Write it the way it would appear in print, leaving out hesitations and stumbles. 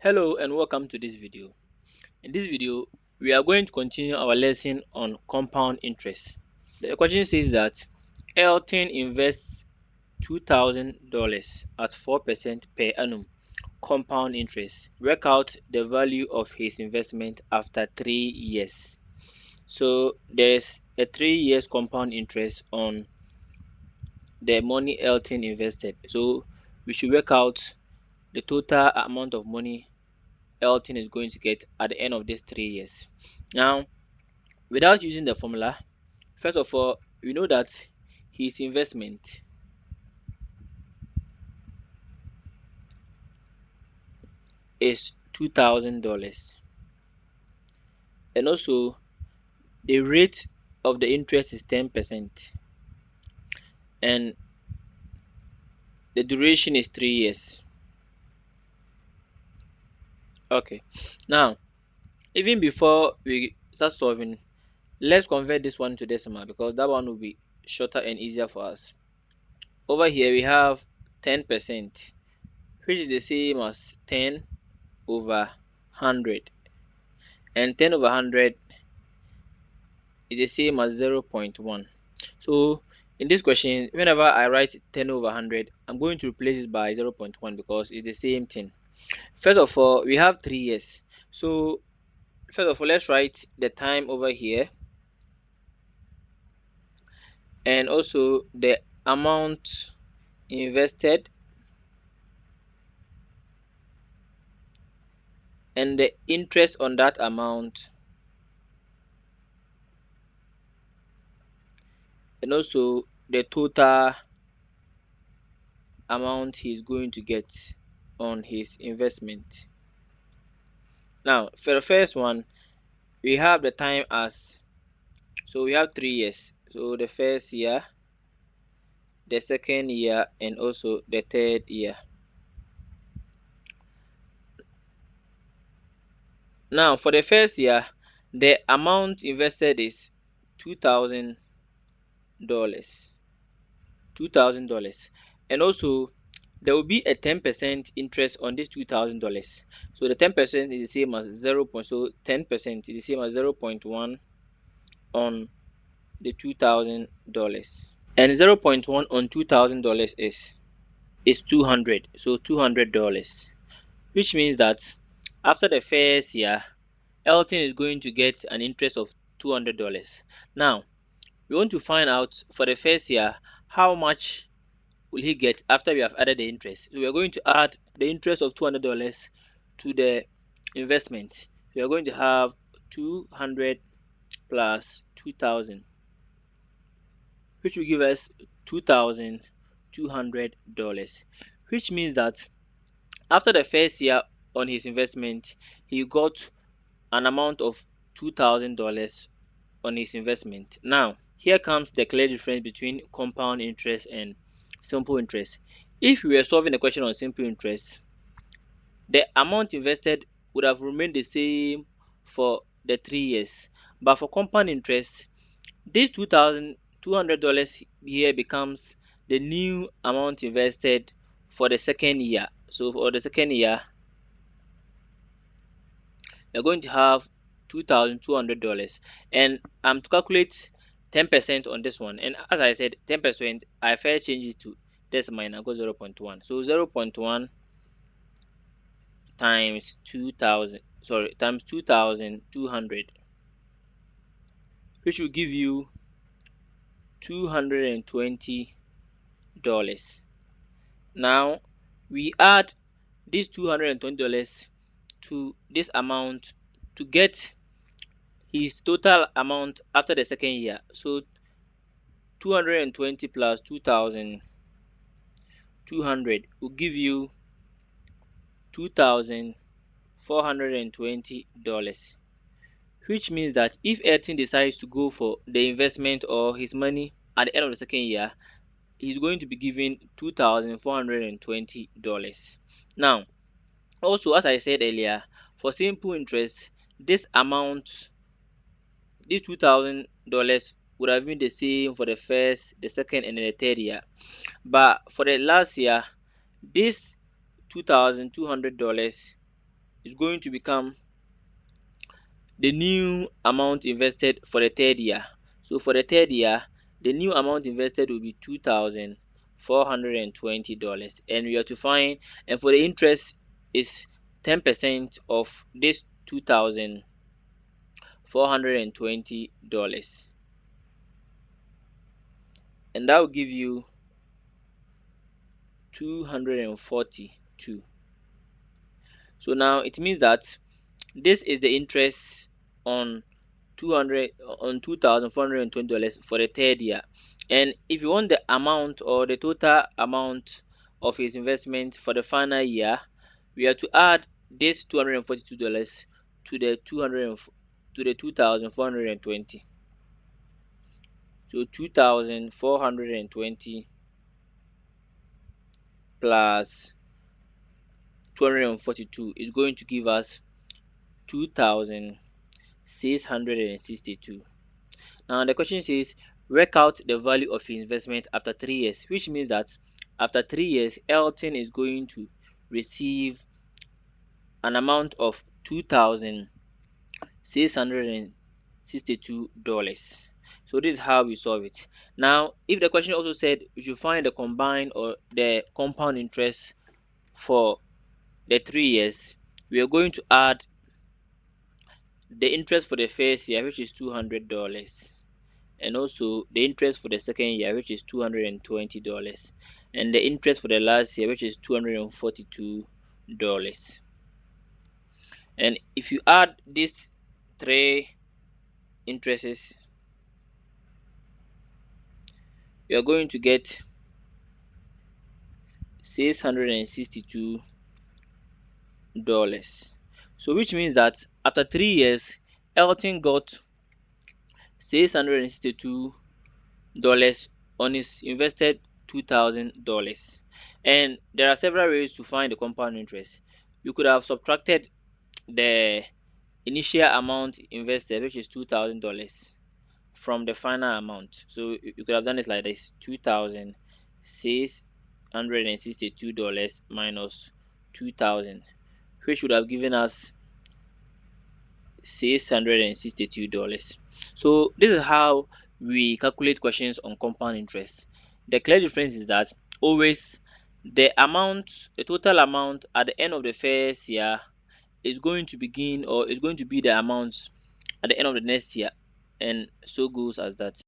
Hello and welcome to this video. In this video, we are going to continue our lesson on compound interest. The question says that Elton invests $2,000 at 4% per annum compound interest. Work out the value of his investment after 3 years. So there's a 3 years compound interest on the money Elton invested. So we should work out the total amount of money Elton is going to get at the end of these 3 years. Now, without using the formula, first of all, we know that his investment is $2,000, and also the rate of the interest is 10%, and the duration is 3 years. Okay, now even before we start solving, let's convert this one to decimal because that one will be shorter and easier for us. Over here, we have 10%, which is the same as 10 over 100, and 10 over 100 is the same as 0.1. So in this question, whenever I write 10 over 100, I'm going to replace it by 0.1 because it's the same thing. First of all, we have 3 years. So first of all, let's write the time over here and also the amount invested and the interest on that amount, and also the total amount he's going to get on his investment. Now, for the first one, we have the time as, so we have 3 years. So the first year, the second year, and also the third year. Now, for the first year, the amount invested is $2,000. $2,000. And also, there will be a 10% interest on this $2,000. So the 10% is the same as 0. So 10% is the same as 0.1 on the $2,000. And 0.1 on $2,000 is 200. So $200, which means that after the first year, Elton is going to get an interest of $200. Now, we want to find out for the first year how much will he get after we have added the interest. So we are going to add the interest of $200 to the investment. We are going to have 200 plus 2000, which will give us $2,200, which means that after the first year on his investment, he got an amount of $2,000 on his investment. Now, here comes the clear difference between compound interest and simple interest. If we were solving a question on simple interest, the amount invested would have remained the same for the 3 years. But for compound interest, this $2,200 here becomes the new amount invested for the second year. So for the second year, you're going to have $2,200, and I'm to calculate 10% on this one. And as I said, 10%, I first change it to decimal and I go 0.1. So 0.1 times 2000, sorry, times 2,200, which will give you $220. Now we add this $220 to this amount to get his total amount after the second year. So 220 plus 2,200 will give you $2,420, which means that if Ayrton decides to go for the investment or his money at the end of the second year, he's going to be given $2,420. Now, also as I said earlier, for simple interest, this amount, this $2,000 would have been the same for the first, the second, and then the third year. But for the last year, this $2,200 is going to become the new amount invested for the third year. So for the third year, the new amount invested will be $2,420, and we have to find, and for the interest is 10% of this $2,420, and that will give you 242. So now it means that this is the interest on 200 on $2,420 for the third year. And if you want the amount or the total amount of his investment for the final year, we have to add this $242 to the 2,420. So 2,420 plus 242 is going to give us 2,662. Now the question says work out the value of your investment after 3 years, which means that after 3 years, Elton is going to receive an amount of $2,662. So this is how we solve it. Now, if the question also said we should find the combined or the compound interest for the 3 years, we are going to add the interest for the first year, which is $200, and also the interest for the second year, which is $220, and the interest for the last year, which is $242. And if you add these three interests, you are going to get $662. So which means that after 3 years, Elton got $662 on his invested $2,000. And there are several ways to find the compound interest. You could have subtracted the initial amount invested, which is $2,000, from the final amount. So you could have done it like this: $2,662 minus 2,000, which would have given us $662. So this is how we calculate questions on compound interest. The clear difference is that always the total amount at the end of the first year is going to begin or is going to be the amount at the end of the next year, and so goes as that.